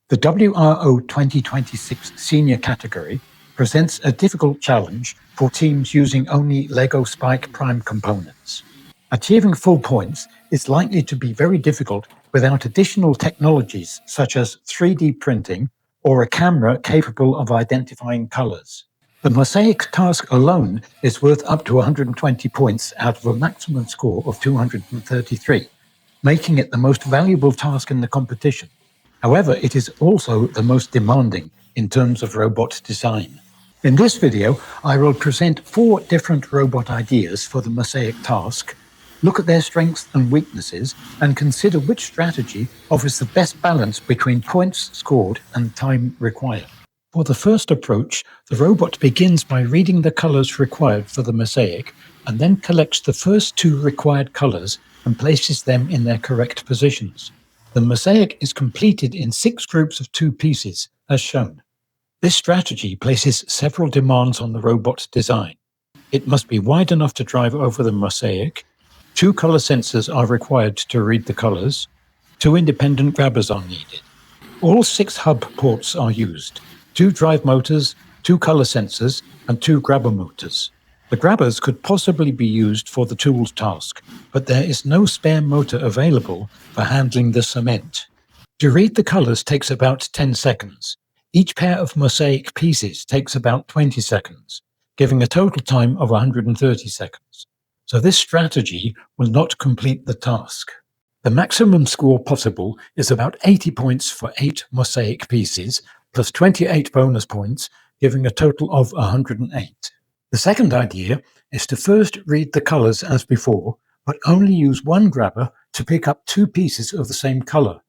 The WRO 2026 senior category presents a difficult challenge for teams using only LEGO Spike Prime components. Achieving full points is likely to be very difficult without additional technologies such as 3D printing or a camera capable of identifying colors. The Mosaic Task alone is worth up to 120 points out of a maximum score of 233, making it the most valuable task in the competition. However, it is also the most demanding in terms of robot design. In this video, I will present 4 different robot ideas for the Mosaic Task, look at their strengths and weaknesses, and consider which strategy offers the best balance between points scored and time required. For the first approach, the robot begins by reading the colors required for the mosaic and then collects the first 2 required colors and places them in their correct positions. The mosaic is completed in 6 groups of 2 pieces, as shown. This strategy places several demands on the robot design. It must be wide enough to drive over the mosaic, 2 color sensors are required to read the colors, 2 independent grabbers are needed. All 6 hub ports are used, 2 drive motors, 2 color sensors, and 2 grabber motors. The grabbers could possibly be used for the tools task, but there is no spare motor available for handling the cement. To read the colors takes about 10 seconds. Each pair of mosaic pieces takes about 20 seconds, giving a total time of 130 seconds. So this strategy will not complete the task. The maximum score possible is about 80 points for 8 mosaic pieces, plus 28 bonus points, giving a total of 108. The second idea is to first read the colors as before, but only use 1 grabber to pick up 2 pieces of the same color.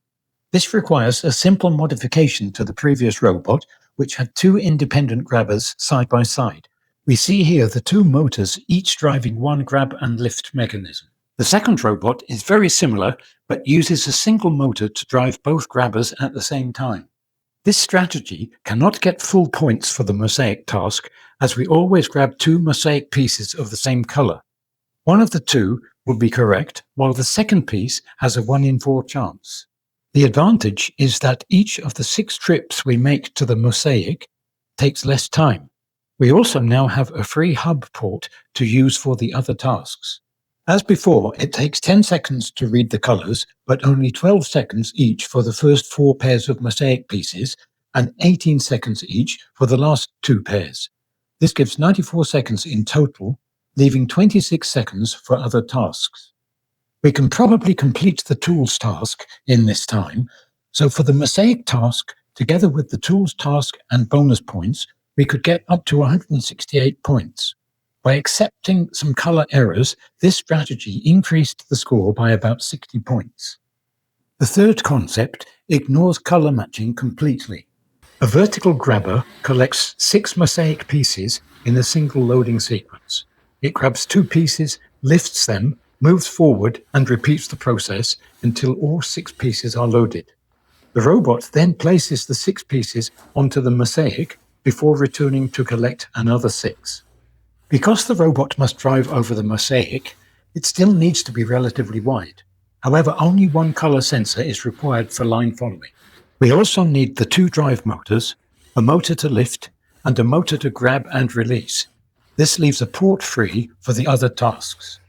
This requires a simple modification to the previous robot, which had 2 independent grabbers side by side. We see here the 2 motors each driving 1 grab and lift mechanism. The second robot is very similar, but uses a single motor to drive both grabbers at the same time. This strategy cannot get full points for the mosaic task, as we always grab 2 mosaic pieces of the same color. One of the 2 will be correct, while the second piece has a 1 in 4 chance. The advantage is that each of the 6 trips we make to the mosaic takes less time. We also now have a free hub port to use for the other tasks. As before, it takes 10 seconds to read the colors, but only 12 seconds each for the first 4 pairs of mosaic pieces, and 18 seconds each for the last 2 pairs. This gives 94 seconds in total, leaving 26 seconds for other tasks. We can probably complete the tools task in this time, so for the mosaic task, together with the tools task and bonus points, we could get up to 168 points. By accepting some color errors, this strategy increased the score by about 60 points. The third concept ignores color matching completely. A vertical grabber collects 6 mosaic pieces in a single loading sequence. It grabs 2 pieces, lifts them, moves forward, and repeats the process until all 6 pieces are loaded. The robot then places the 6 pieces onto the mosaic before returning to collect another 6. Because the robot must drive over the mosaic, it still needs to be relatively wide. However, only 1 color sensor is required for line following. We also need the 2 drive motors, a motor to lift, and a motor to grab and release. This leaves a port free for the other tasks.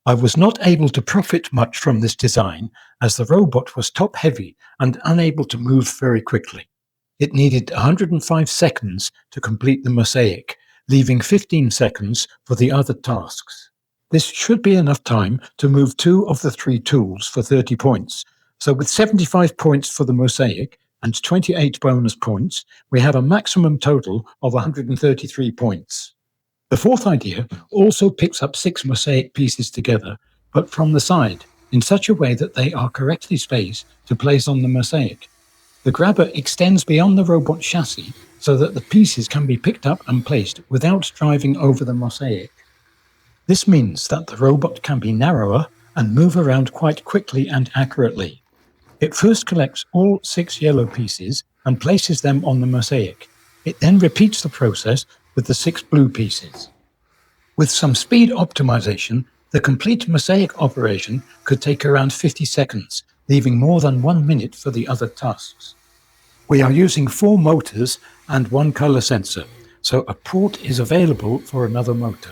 I was not able to profit much from this design, as the robot was top-heavy and unable to move very quickly. It needed 105 seconds to complete the mosaic, leaving 15 seconds for the other tasks. This should be enough time to move 2 of the 3 tools for 30 points. So with 75 points for the mosaic and 28 bonus points, we have a maximum total of 133 points. The fourth idea also picks up 6 mosaic pieces together, but from the side, in such a way that they are correctly spaced to place on the mosaic. The grabber extends beyond the robot chassis so that the pieces can be picked up and placed without driving over the mosaic. This means that the robot can be narrower and move around quite quickly and accurately. It first collects all 6 yellow pieces and places them on the mosaic. It then repeats the process with the 6 blue pieces. With some speed optimization, the complete mosaic operation could take around 50 seconds, leaving more than 1 minute for the other tasks. We are using 4 motors and 1 color sensor, so a port is available for another motor.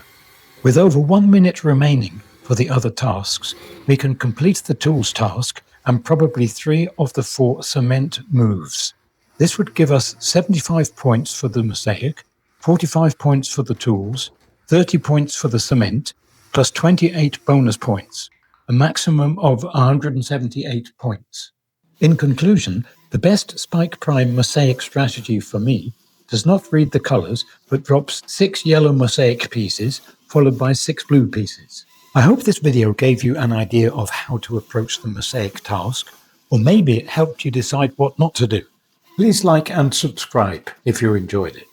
With over 1 minute remaining for the other tasks, we can complete the tools task and probably 3 of the 4 cement moves. This would give us 75 points for the mosaic, 45 points for the tools, 30 points for the cement, plus 28 bonus points, a maximum of 178 points. In conclusion, the best Spike Prime mosaic strategy for me does not read the colors, but drops 6 yellow mosaic pieces, followed by 6 blue pieces. I hope this video gave you an idea of how to approach the mosaic task, or maybe it helped you decide what not to do. Please like and subscribe if you enjoyed it.